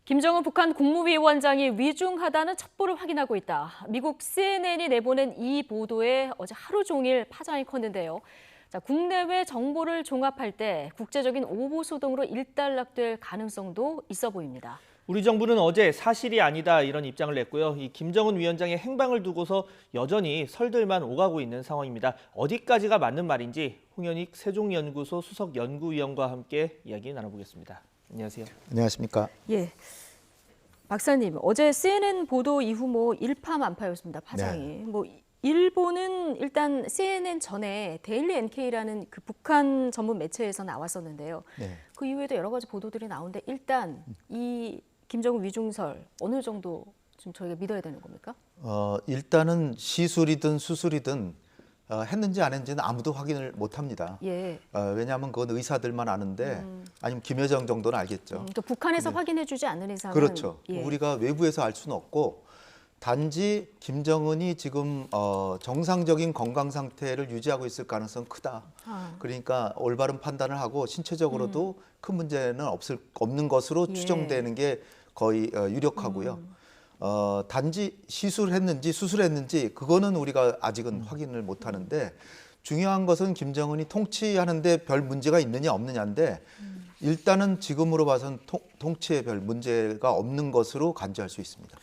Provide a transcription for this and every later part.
김정은 북한 국무위원장이 위중하다는 첩보를 확인하고 있다. 미국 CNN이 내보낸 이 보도에 어제 하루 종일 파장이 컸는데요. 국내외 정보를 종합할 때 국제적인 오보 소동으로 일단락될 가능성도 있어 보입니다. 우리 정부는 어제 사실이 아니다 이런 입장을 냈고요. 이 김정은 위원장의 행방을 두고서 여전히 설들만 오가고 있는 상황입니다. 어디까지가 맞는 말인지 홍현익 세종연구소 수석 연구위원과 함께 이야기 나눠보겠습니다. 안녕하세요. 안녕하십니까? 예, 박사님, 어제 CNN 보도 이후 일파만파였습니다. 파장이. 네. 일본은 일단 CNN 전에 데일리 NK라는 그 북한 전문 매체에서 나왔었는데요. 네. 그 이후에도 여러 가지 보도들이 나오는데 일단 이 김정은 위중설 어느 정도 좀 저희가 믿어야 되는 겁니까? 일단은 시술이든 수술이든 했는지 안 했는지는 아무도 확인을 못 합니다. 예. 왜냐하면 그건 의사들만 아는데 아니면 김여정 정도는 알겠죠. 또 북한에서 확인해주지 않는 이상은 그렇죠. 예. 우리가 외부에서 알 수는 없고 단지 김정은이 지금 정상적인 건강 상태를 유지하고 있을 가능성은 크다. 그러니까 올바른 판단을 하고 신체적으로도 큰 문제는 없는 것으로 예. 추정되는 게 거의 유력하고요. 단지 시술했는지 수술했는지 그거는 우리가 아직은 확인을 못 하는데 중요한 것은 김정은이 통치하는데 별 문제가 있느냐 없느냐인데 일단은 지금으로 봐서는 통치에 별 문제가 없는 것으로 간주할 수 있습니다.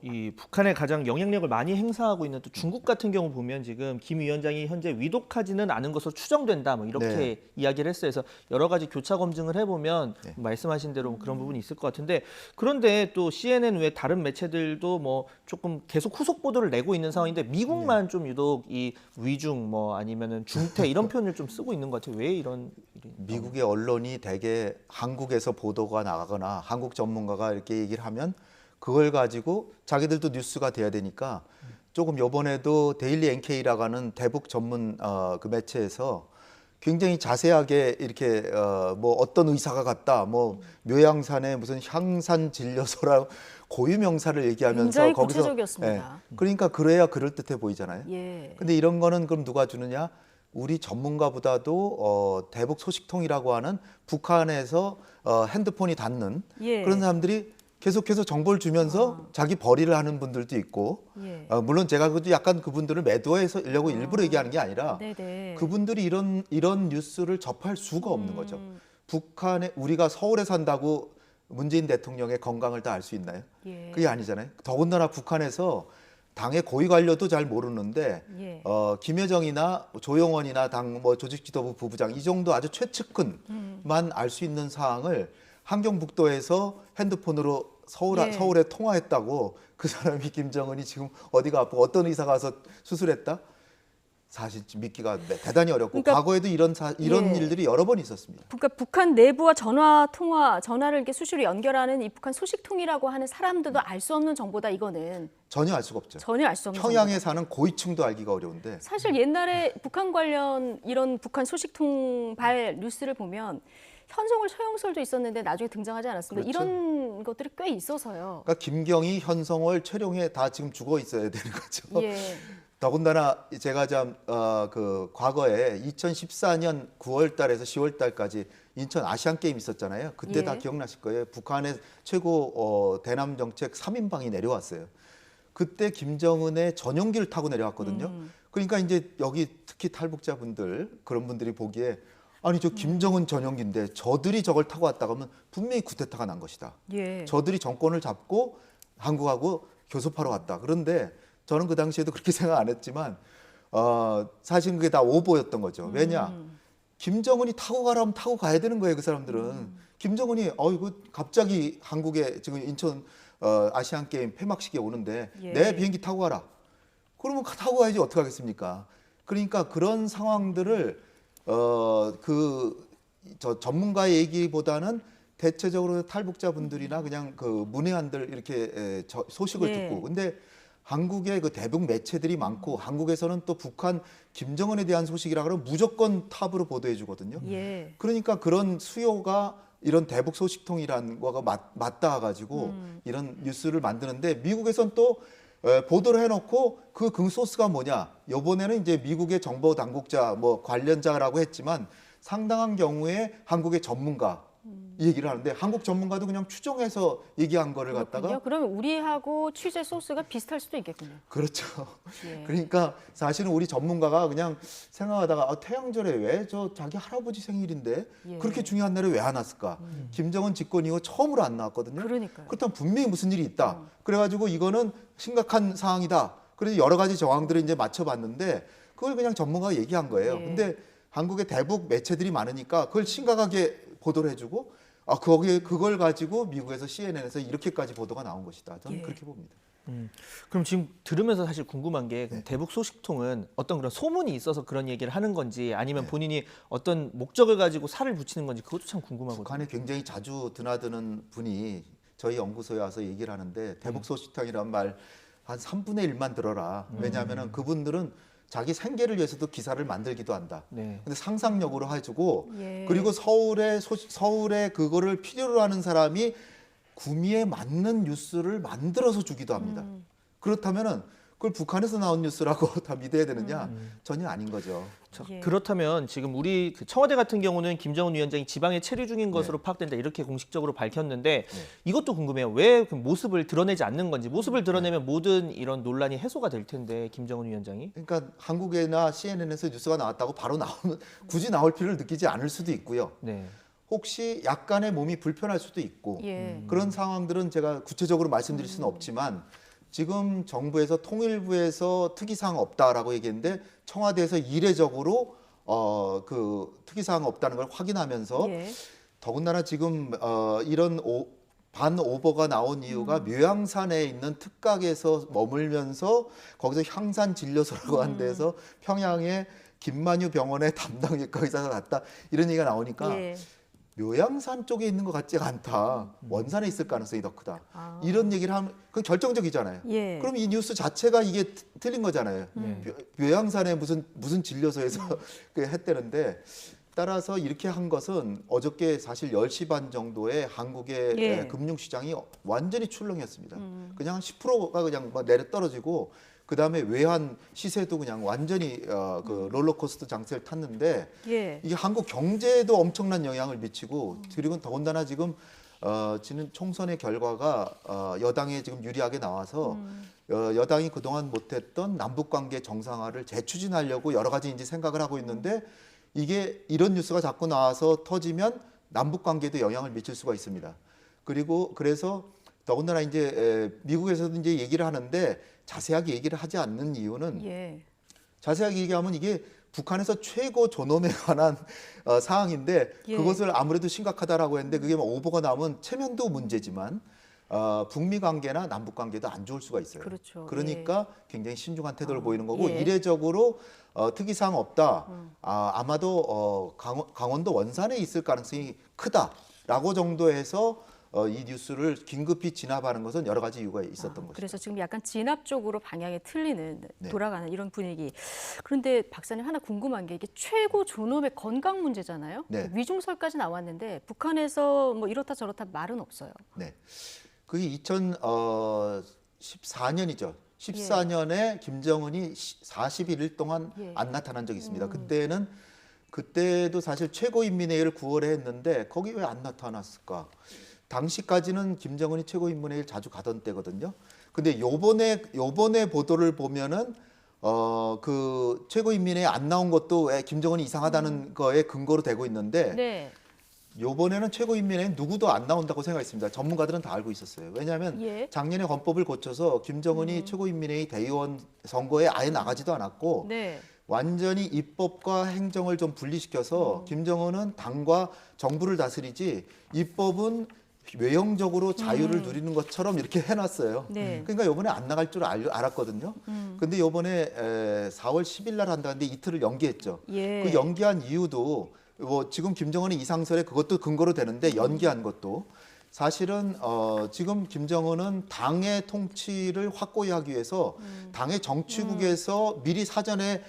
이 북한에 가장 영향력을 많이 행사하고 있는 또 중국 같은 경우 보면 지금 김 위원장이 현재 위독하지는 않은 것으로 추정된다 이렇게 네. 이야기를 했어요. 그래서 여러 가지 교차 검증을 해보면 네. 말씀하신 대로 그런 부분이 있을 것 같은데 그런데 또 CNN 외 다른 매체들도 조금 계속 후속 보도를 내고 있는 상황인데 미국만 좀 유독 이 위중 아니면은 중태 이런 표현을 좀 쓰고 있는 것 같아요. 왜 이런 일이? 미국의 언론이 대개 한국에서 보도가 나가거나 한국 전문가가 이렇게 얘기를 하면 그걸 가지고 자기들도 뉴스가 돼야 되니까 조금 이번에도 데일리 NK라고 하는 대북 전문 그 매체에서 굉장히 자세하게 이렇게 어떤 의사가 갔다 묘양산에 무슨 향산 진료소라고 고유 명사를 얘기하면서 굉장히 거기서 구체적이었습니다. 그러니까 그래야 그럴듯해 보이잖아요. 예. 근데 이런 거는 그럼 누가 주느냐? 우리 전문가보다도 대북 소식통이라고 하는 북한에서 핸드폰이 닿는 예. 그런 사람들이 계속해서 정보를 주면서 자기 벌이를 하는 분들도 있고 예. 물론 제가 그것도 약간 그분들을 매도해서려고 일부러 얘기하는 게 아니라 네네. 그분들이 이런 뉴스를 접할 수가 없는 거죠. 북한에 우리가 서울에 산다고 문재인 대통령의 건강을 다 알 수 있나요? 예. 그게 아니잖아요. 더군다나 북한에서 당의 고위 관료도 잘 모르는데 예. 김여정이나 조영원이나 당 조직지도부 부부장 이 정도 아주 최측근만 알 수 있는 사항을 함경북도에서 핸드폰으로 예. 서울에 통화했다고 그 사람이 김정은이 지금 어디가 아프고 어떤 의사가 와서 수술했다? 사실 믿기가 대단히 어렵고 그러니까, 과거에도 이런 예. 일들이 여러 번 있었습니다. 그러니까 북한 내부와 전화를 이렇게 수시로 연결하는 이 북한 소식통이라고 하는 사람들도 알 수 없는 정보다 이거는 전혀 알 수가 없죠. 전혀 알 수 없는 평양에 정보다. 사는 고위층도 알기가 어려운데 사실 옛날에 북한 관련 이런 북한 소식통발 뉴스를 보면 현송월 서영설도 있었는데 나중에 등장하지 않았습니다. 그렇죠. 이런 것들이 꽤 있어서요. 그러니까 김경희, 현성월, 최룡해 다 지금 죽어 있어야 되는 거죠. 예. 더군다나 제가 그 과거에 2014년 9월 달에서 10월 달까지 인천 아시안 게임 있었잖아요. 그때 예. 다 기억나실 거예요. 북한의 최고 대남 정책 3인방이 내려왔어요. 그때 김정은의 전용기를 타고 내려왔거든요. 그러니까 이제 여기 특히 탈북자분들 그런 분들이 보기에 아니 저 김정은 전용기인데 저들이 저걸 타고 왔다 가면 분명히 쿠데타가 난 것이다. 예. 저들이 정권을 잡고 한국하고 교섭하러 왔다. 그런데 저는 그 당시에도 그렇게 생각 안 했지만 사실 그게 다 오보였던 거죠. 왜냐? 김정은이 타고 가라면 타고 가야 되는 거예요. 그 사람들은. 김정은이 이거 갑자기 한국에 지금 인천 아시안 게임 폐막식에 오는데 예. 내 비행기 타고 가라. 그러면 타고 가야지 어떻게 하겠습니까? 그러니까 그런 상황들을 저 전문가의 얘기보다는 대체적으로 탈북자분들이나 그냥 그 문외한들 이렇게 소식을 예. 듣고 근데 한국의 그 대북 매체들이 많고 한국에서는 또 북한 김정은에 대한 소식이라 그러면 무조건 탑으로 보도해 주거든요. 예. 그러니까 그런 수요가 이런 대북 소식통이라는 거가 맞닿아 가지고 이런 뉴스를 만드는데 미국에선 또 보도를 해놓고 그 소스가 뭐냐? 이번에는 이제 미국의 정보 당국자 관련자라고 했지만 상당한 경우에 한국의 전문가 이 얘기를 하는데 한국 전문가도 그냥 추정해서 얘기한 거를 갖다가 그렇군요. 그러면 우리하고 취재 소스가 비슷할 수도 있겠군요. 그렇죠. 예. 그러니까 사실은 우리 전문가가 그냥 생각하다가 태양절에 왜 저 자기 할아버지 생일인데 예. 그렇게 중요한 날에 왜 안 왔을까? 김정은 집권 이후 처음으로 안 나왔거든요. 그러니까요. 그렇다면 분명히 무슨 일이 있다. 그래가지고 이거는 심각한 사항이다. 그래서 여러 가지 정황들을 이제 맞춰봤는데 그걸 그냥 전문가가 얘기한 거예요. 예. 근데 한국의 대북 매체들이 많으니까 그걸 심각하게 보도를 해주고 거기에 그걸 가지고 미국에서 CNN에서 이렇게까지 보도가 나온 것이다. 저는 예. 그렇게 봅니다. 그럼 지금 들으면서 사실 궁금한 게 네. 대북 소식통은 어떤 그런 소문이 있어서 그런 얘기를 하는 건지 아니면 네. 본인이 어떤 목적을 가지고 살을 붙이는 건지 그것도 참 궁금하거든요. 북한에 굉장히 자주 드나드는 분이 저희 연구소에 와서 얘기를 하는데 대북 소식통이란 말 한 3분의 1만 들어라. 왜냐하면 그분들은 자기 생계를 위해서도 기사를 만들기도 한다. 네. 근데 상상력으로 해주고 예. 그리고 서울에 그거를 필요로 하는 사람이 구미에 맞는 뉴스를 만들어서 주기도 합니다. 그렇다면은 그걸 북한에서 나온 뉴스라고 다 믿어야 되느냐? 전혀 아닌 거죠. 예. 그렇다면 지금 우리 그 청와대 같은 경우는 김정은 위원장이 지방에 체류 중인 것으로 파악된다 이렇게 공식적으로 밝혔는데 이것도 궁금해요. 왜 그 모습을 드러내지 않는 건지 모습을 드러내면 모든 이런 논란이 해소가 될 텐데 김정은 위원장이 그러니까 한국이나 CNN에서 뉴스가 나왔다고 바로 나오면 굳이 나올 필요를 느끼지 않을 수도 있고요. 네. 혹시 약간의 몸이 불편할 수도 있고 예. 그런 상황들은 제가 구체적으로 말씀드릴 수는 없지만 지금 정부에서 통일부에서 특이사항 없다라고 얘기했는데 청와대에서 이례적으로 그 특이사항 없다는 걸 확인하면서 예. 더군다나 지금 이런 반 오버가 나온 이유가 묘양산에 있는 특각에서 머물면서 거기서 향산 진료소라고 하는 데서 평양에 김만유 병원의 담당외과 의사가 갔다 이런 얘기가 나오니까 예. 묘양산 쪽에 있는 것 같지가 않다. 원산에 있을 가능성이 더 크다. 아. 이런 얘기를 하면 그건 결정적이잖아요. 예. 그럼 이 뉴스 자체가 이게 틀린 거잖아요. 묘양산에 무슨 진료소에서 그 했다는데 따라서 이렇게 한 것은 어저께 사실 10시 반 정도에 한국의 예. 금융시장이 완전히 출렁였습니다. 그냥 10%가 그냥 막 내려 떨어지고 그다음에 외환 시세도 그냥 완전히 그 롤러코스터 장세를 탔는데 예. 이게 한국 경제에도 엄청난 영향을 미치고 그리고 더군다나 지금 지금 총선의 결과가 여당에 지금 유리하게 나와서 여당이 그동안 못했던 남북 관계 정상화를 재추진하려고 여러 가지 이제 생각을 하고 있는데 이게 이런 뉴스가 자꾸 나와서 터지면 남북 관계에도 영향을 미칠 수가 있습니다. 그리고 그래서 더군다나 이제 미국에서도 이제 얘기를 하는데 자세하게 얘기를 하지 않는 이유는 예. 자세하게 얘기하면 이게 북한에서 최고 존엄에 관한 사항인데 예. 그것을 아무래도 심각하다라고 했는데 그게 뭐 오보가 나오면 체면도 문제지만 북미 관계나 남북 관계도 안 좋을 수가 있어요. 그렇죠. 그러니까 굉장히 신중한 태도를 보이는 거고 예. 이례적으로 특이사항 없다. 아마도 강원도 원산에 있을 가능성이 크다라고 정도해서 이 뉴스를 긴급히 진압하는 것은 여러 가지 이유가 있었던 것이죠. 그래서 지금 약간 진압 쪽으로 방향이 틀리는 네. 돌아가는 이런 분위기. 그런데 박사님 하나 궁금한 게 이게 최고 존엄의 건강 문제잖아요. 네. 위중설까지 나왔는데 북한에서 뭐 이렇다 저렇다 말은 없어요. 네. 그게 2014년이죠. 14년에 김정은이 41일 동안 예. 안 나타난 적이 있습니다. 그때도 사실 최고인민회의를 9월에 했는데 거기 왜 안 나타났을까? 당시까지는 김정은이 최고인민회의를 자주 가던 때거든요. 근데 요번에 보도를 보면은 그 최고인민회의 안 나온 것도 왜 김정은이 이상하다는 거에 근거로 되고 있는데 네. 요번에는 최고인민회의 누구도 안 나온다고 생각했습니다. 전문가들은 다 알고 있었어요. 왜냐하면 예. 작년에 헌법을 고쳐서 김정은이 최고인민회의 대의원 선거에 아예 나가지도 않았고 네. 완전히 입법과 행정을 좀 분리시켜서 김정은은 당과 정부를 다스리지 입법은 외형적으로 자유를 누리는 것처럼 이렇게 해놨어요. 네. 그러니까 이번에 안 나갈 줄 알았거든요. 근데 이번에 4월 10일 날 한다는데 이틀을 연기했죠. 예. 그 연기한 이유도 뭐 지금 김정은이 이상설에 그것도 근거로 되는데 연기한 것도 사실은 지금 김정은은 당의 통치를 확고히 하기 위해서 당의 정치국에서 미리 사전에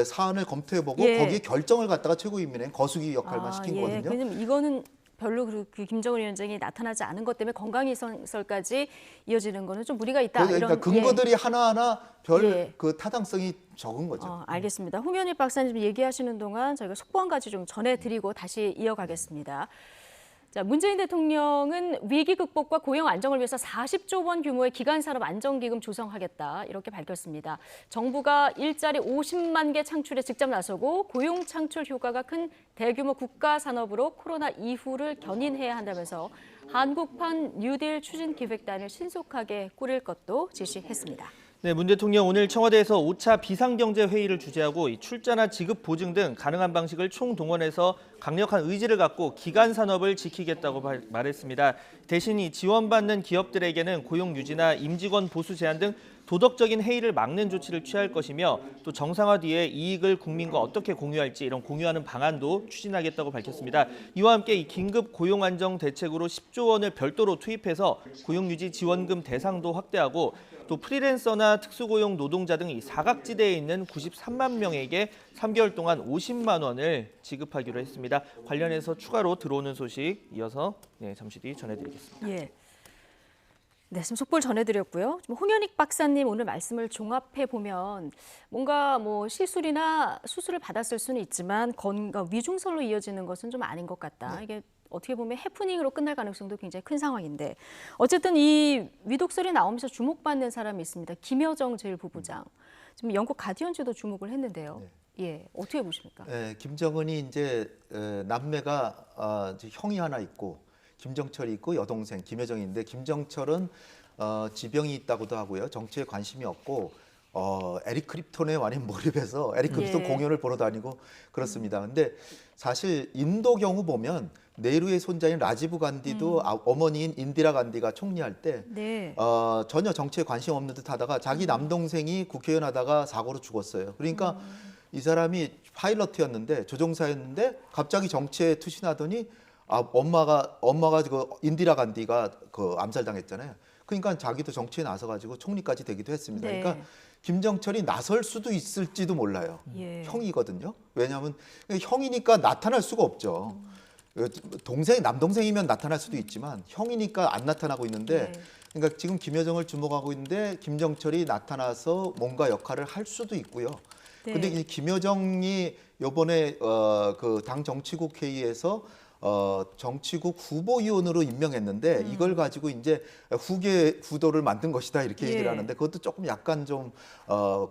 사안을 검토해보고 예. 거기에 결정을 갖다가 최고인민회의 거수기 역할만 시킨 예. 거거든요. 왜냐면 이거는 별로 그 김정은 위원장이 나타나지 않은 것 때문에 건강이설까지 이어지는 거는 좀 무리가 있다. 그러니까 이런 근거들이 하나하나 별 예. 그 타당성이 적은 거죠. 알겠습니다. 홍현희 박사님 얘기하시는 동안 저희가 속보 한 가지 좀 전해드리고 다시 이어가겠습니다. 자, 문재인 대통령은 위기 극복과 고용 안정을 위해서 40조 원 규모의 기간산업 안정기금 조성하겠다 이렇게 밝혔습니다. 정부가 일자리 50만 개 창출에 직접 나서고 고용 창출 효과가 큰 대규모 국가 산업으로 코로나 이후를 견인해야 한다면서 한국판 뉴딜 추진 기획단을 신속하게 꾸릴 것도 지시했습니다. 네, 문 대통령 오늘 청와대에서 5차 비상경제 회의를 주재하고 이 출자나 지급 보증 등 가능한 방식을 총동원해서 강력한 의지를 갖고 기간 산업을 지키겠다고 말했습니다. 대신 이 지원받는 기업들에게는 고용 유지나 임직원 보수 제한 등 도덕적인 해이를 막는 조치를 취할 것이며 또 정상화 뒤에 이익을 국민과 어떻게 공유할지 이런 공유하는 방안도 추진하겠다고 밝혔습니다. 이와 함께 이 긴급 고용 안정 대책으로 10조 원을 별도로 투입해서 고용 유지 지원금 대상도 확대하고 또 프리랜서나 특수고용 노동자 등 이 사각지대에 있는 93만 명에게 3개월 동안 50만 원을 지급하기로 했습니다. 관련해서 추가로 들어오는 소식 이어서 잠시 뒤 전해드리겠습니다. 예. 네, 지금 속보를 전해드렸고요. 좀 홍현익 박사님 오늘 말씀을 종합해 보면 뭔가 뭐 시술이나 수술을 받았을 수는 있지만 위중설로 이어지는 것은 좀 아닌 것 같다. 네. 이게 어떻게 보면 해프닝으로 끝날 가능성도 굉장히 큰 상황인데 어쨌든 이 위독설이 나오면서 주목받는 사람이 있습니다. 김여정 제1부부장. 지금 영국 가디언즈도 주목을 했는데요. 네. 예, 어떻게 보십니까? 김정은이 이제 남매가 이제 형이 하나 있고 김정철이 있고 여동생 김여정인데 김정철은 지병이 있다고도 하고요. 정치에 관심이 없고 에릭 크립톤에 많이 몰입해서 에릭 크립톤 예. 공연을 보러 다니고 그렇습니다. 근데 사실 인도 경우 보면 네루의 손자인 라지브 간디도 어머니인 인디라 간디가 총리할 때 네. 전혀 정치에 관심 없는 듯 하다가 자기 남동생이 국회의원 하다가 사고로 죽었어요. 그러니까 이 사람이 파일럿이었는데 조종사였는데 갑자기 정치에 투신하더니 엄마가 그 인디라 간디가 그 암살당했잖아요. 그러니까 자기도 정치에 나서가지고 총리까지 되기도 했습니다. 네. 그러니까 김정철이 나설 수도 있을지도 몰라요. 예. 형이거든요. 왜냐하면 형이니까 나타날 수가 없죠. 남동생이면 나타날 수도 있지만 형이니까 안 나타나고 있는데 네. 그러니까 지금 김여정을 주목하고 있는데 김정철이 나타나서 뭔가 역할을 할 수도 있고요. 네. 근데 이 김여정이 이번에 그 당 정치국 회의에서 정치국 후보위원으로 임명했는데 이걸 가지고 이제 후계 후도를 만든 것이다 이렇게 예. 얘기를 하는데 그것도 조금 약간 좀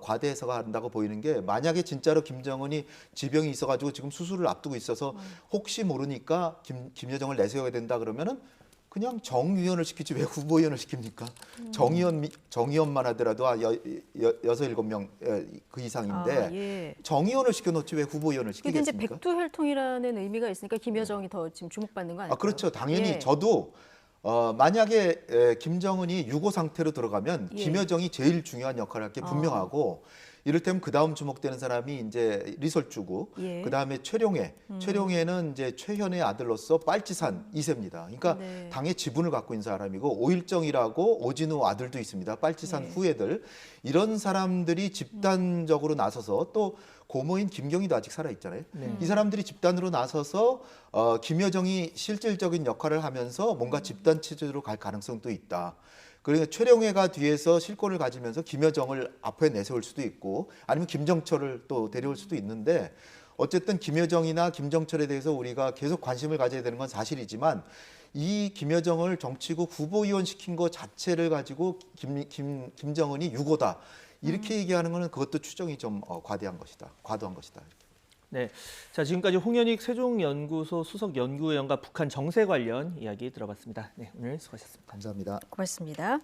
과대 해석한다고 보이는 게 만약에 진짜로 김정은이 지병이 있어가지고 지금 수술을 앞두고 있어서 혹시 모르니까 김여정을 내세워야 된다 그러면은 그냥 정위원을 시키지 왜 후보위원을 시킵니까? 정위원만 하더라도 6-7명 그 이상인데 예. 정위원을 시켜놓지 왜 후보위원을 근데 이제 시키겠습니까? 백두혈통이라는 의미가 있으니까 김여정이 더 지금 주목받는 거 아닐까요? 그렇죠. 당연히 예. 저도 만약에 김정은이 유고 상태로 들어가면 예. 김여정이 제일 중요한 역할을 할 게 분명하고 이를테면 그 다음 주목되는 사람이 이제 리설주고 예. 그 다음에 최룡해. 최룡해는 이제 최현의 아들로서 빨치산 2세입니다. 그러니까 네. 당의 지분을 갖고 있는 사람이고 오일정이라고 오진우 아들도 있습니다. 빨치산 네. 후예들 이런 사람들이 집단적으로 나서서 또 고모인 김경희도 아직 살아 있잖아요. 이 사람들이 집단으로 나서서 김여정이 실질적인 역할을 하면서 뭔가 집단 체제로 갈 가능성도 있다. 그러니까 최룡해가 뒤에서 실권을 가지면서 김여정을 앞에 내세울 수도 있고 아니면 김정철을 또 데려올 수도 있는데 어쨌든 김여정이나 김정철에 대해서 우리가 계속 관심을 가져야 되는 건 사실이지만 이 김여정을 정치국 후보위원 시킨 것 자체를 가지고 김정은이 유고다 이렇게 얘기하는 거는 그것도 추정이 좀 과도한 것이다. 이렇게. 네, 자 지금까지 홍현익 세종연구소 수석 연구위원과 북한 정세 관련 이야기 들어봤습니다. 네, 오늘 수고하셨습니다. 감사합니다. 고맙습니다.